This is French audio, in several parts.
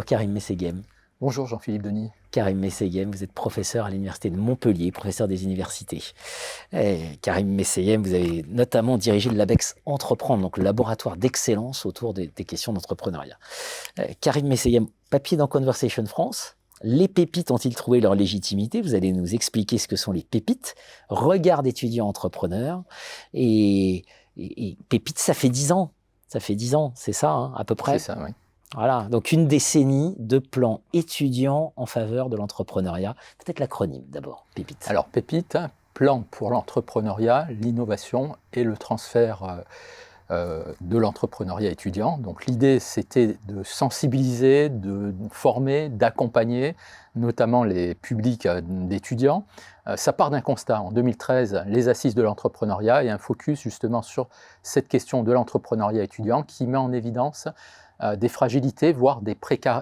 Bonjour Karim Messeghem. Bonjour Jean-Philippe Denis. Karim Messeghem, vous êtes professeur à l'Université de Montpellier, professeur des universités. Karim Messeghem, vous avez notamment dirigé le LabEx Entreprendre, donc le laboratoire d'excellence autour des questions d'entrepreneuriat. Karim Messeghem, papier dans Conversation France. Les pépites ont-ils trouvé leur légitimité? Vous allez nous expliquer ce que sont les pépites. Regard d'étudiant entrepreneur. Et pépites, ça fait 10 ans. Ça fait 10 ans, c'est ça, hein, à peu près? C'est ça, oui. Voilà, donc une décennie de plans étudiants en faveur de l'entrepreneuriat. Peut-être l'acronyme d'abord, PEPIT. Alors PEPIT, plan pour l'entrepreneuriat, l'innovation et le transfert de l'entrepreneuriat étudiant. Donc l'idée, c'était de sensibiliser, de former, d'accompagner, notamment les publics d'étudiants. Ça part d'un constat. En 2013, les assises de l'entrepreneuriat et un focus justement sur cette question de l'entrepreneuriat étudiant qui met en évidence des fragilités, voire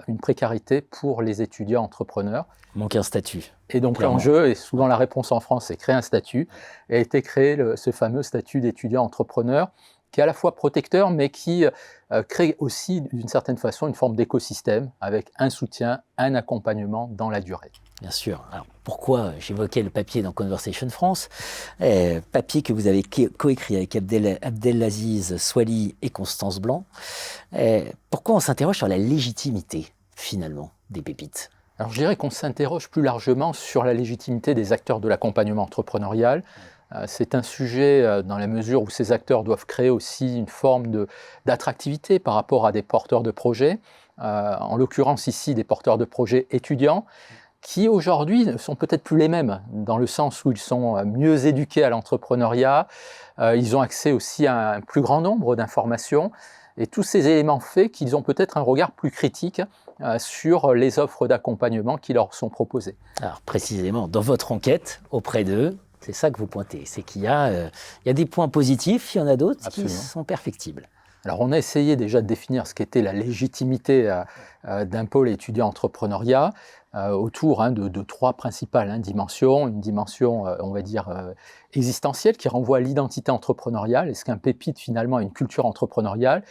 une précarité pour les étudiants entrepreneurs. Manque un statut. Et donc l'enjeu, et souvent la réponse en France, c'est créer un statut, et a été créé ce fameux statut d'étudiant entrepreneur, qui est à la fois protecteur, mais qui crée aussi d'une certaine façon une forme d'écosystème, avec un soutien, un accompagnement dans la durée. Bien sûr. Alors pourquoi j'évoquais le papier dans Conversation France, papier que vous avez coécrit avec Abdelaziz Swali et Constance Blanc. Pourquoi on s'interroge sur la légitimité, finalement, des pépites? Alors je dirais qu'on s'interroge plus largement sur la légitimité des acteurs de l'accompagnement entrepreneurial. C'est un sujet dans la mesure où ces acteurs doivent créer aussi une forme d'attractivité par rapport à des porteurs de projets, en l'occurrence ici des porteurs de projets étudiants, qui aujourd'hui ne sont peut-être plus les mêmes, dans le sens où ils sont mieux éduqués à l'entrepreneuriat, ils ont accès aussi à un plus grand nombre d'informations, et tous ces éléments fait qu'ils ont peut-être un regard plus critique sur les offres d'accompagnement qui leur sont proposées. Alors précisément, dans votre enquête auprès d'eux, c'est ça que vous pointez, c'est qu'il y a des points positifs, il y en a d'autres qui sont perfectibles. Alors on a essayé déjà de définir ce qu'était la légitimité d'un pôle étudiant entrepreneuriat autour de trois principales dimensions. Une dimension, on va dire, existentielle qui renvoie à l'identité entrepreneuriale. Est-ce qu'un pépite finalement a une culture entrepreneuriale?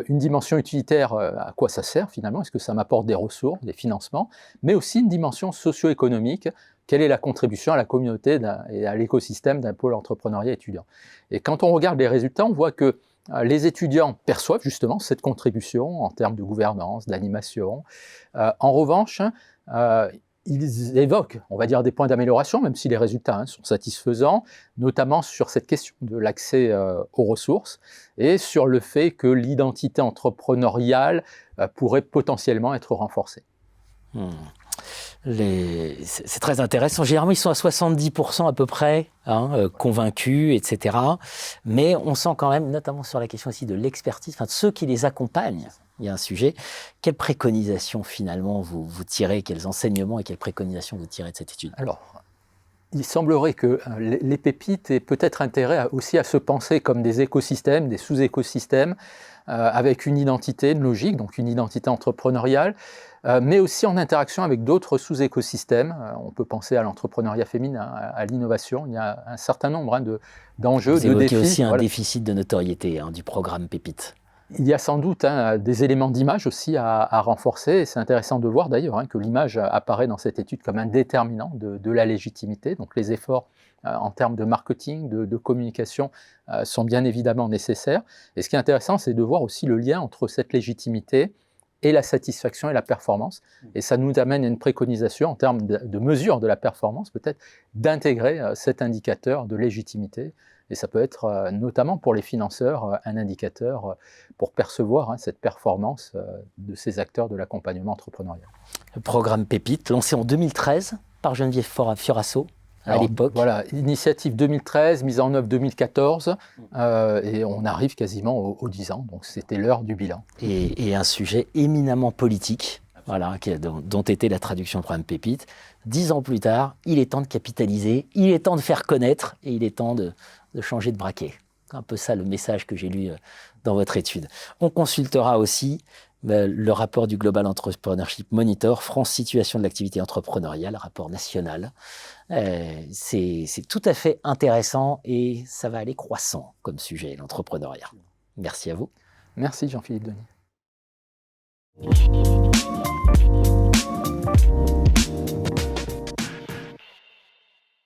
Une dimension utilitaire, à quoi ça sert finalement? Est-ce que ça m'apporte des ressources, des financements? Mais aussi une dimension socio-économique. Quelle est la contribution à la communauté et à l'écosystème d'un pôle entrepreneuriat étudiant? Et quand on regarde les résultats, on voit que les étudiants perçoivent justement cette contribution en termes de gouvernance, d'animation. En revanche, ils évoquent, on va dire, des points d'amélioration, même si les résultats sont satisfaisants, notamment sur cette question de l'accès aux ressources et sur le fait que l'identité entrepreneuriale pourrait potentiellement être renforcée. C'est très intéressant. Généralement, ils sont à 70% à peu près, convaincus, etc. Mais on sent quand même, notamment sur la question aussi de l'expertise, de ceux qui les accompagnent, il y a un sujet. Quelles préconisations finalement vous tirez, quels enseignements et quelles préconisations vous tirez de cette étude? Alors, il semblerait que les pépites aient peut-être intérêt aussi à se penser comme des écosystèmes, des sous-écosystèmes, avec une identité, une logique, donc une identité entrepreneuriale, mais aussi en interaction avec d'autres sous-écosystèmes. On peut penser à l'entrepreneuriat féminin, à l'innovation. Il y a un certain nombre d'enjeux, de défis. Vous évoquez aussi un déficit de notoriété du programme Pépite. Il y a sans doute des éléments d'image aussi à renforcer. Et c'est intéressant de voir d'ailleurs que l'image apparaît dans cette étude comme un déterminant de la légitimité. Donc les efforts en termes de marketing, de communication sont bien évidemment nécessaires. Et ce qui est intéressant, c'est de voir aussi le lien entre cette légitimité et la satisfaction et la performance. Et ça nous amène à une préconisation en termes de mesure de la performance, peut-être d'intégrer cet indicateur de légitimité. Et ça peut être notamment pour les financeurs un indicateur pour percevoir cette performance de ces acteurs de l'accompagnement entrepreneurial. Le programme Pépite, lancé en 2013 par Geneviève Fiorasso, à l'époque. Voilà, initiative 2013, mise en œuvre 2014, et on arrive quasiment aux 10 ans, donc c'était l'heure du bilan. Et un sujet éminemment politique, voilà, dont était la traduction du programme Pépite. 10 ans plus tard, il est temps de capitaliser, il est temps de faire connaître, et il est temps de changer de braquet. C'est un peu ça le message que j'ai lu dans votre étude. On consultera aussi le rapport du Global Entrepreneurship Monitor, France Situation de l'activité entrepreneuriale, rapport national. C'est tout à fait intéressant et ça va aller croissant comme sujet, l'entrepreneuriat. Merci à vous. Merci Jean-Philippe Denis.